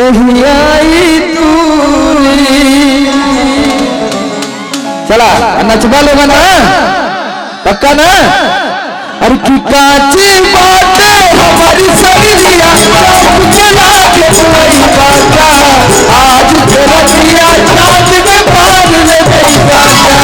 नहीं आई दूरी। चला नचवा लोगा ना, पक्का ना। अरे की काची बात हमारी सरिया चला के कोई बाता, आज तेरा दिया चाँद के पार ले गई बाता,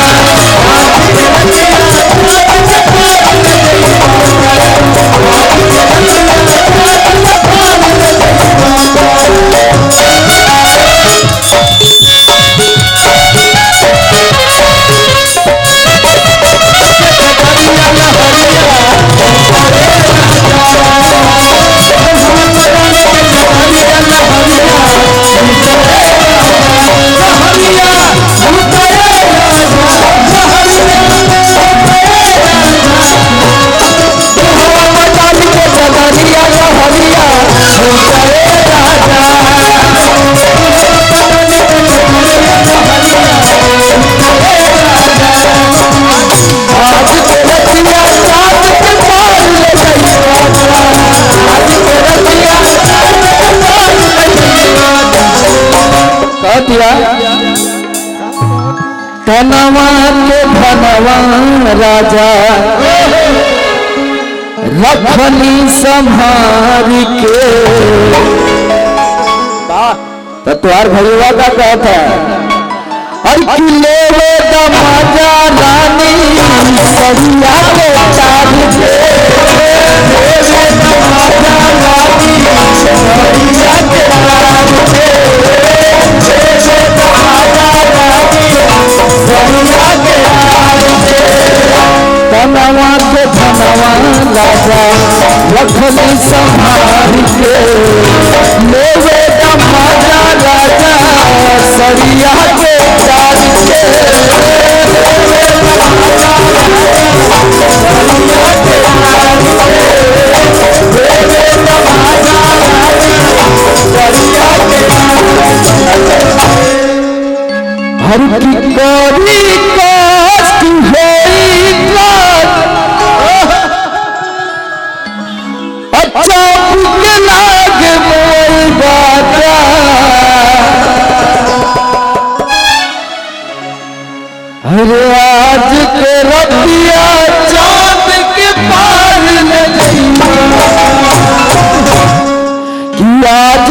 धनवा के धनवा राजा रखनी संभार के। तो तुहार भैया का कहता और किले दमाजा रानी सरिया के तार के, धनवा के धनवा राजा रखनी संभाल के, लेवे दमाजा राजा सरिया के तार के, हर की करी कष्ट अच्छा के लागे मोर बाजा, अरे आज के रतिया चाँद के पार ले गई कि आज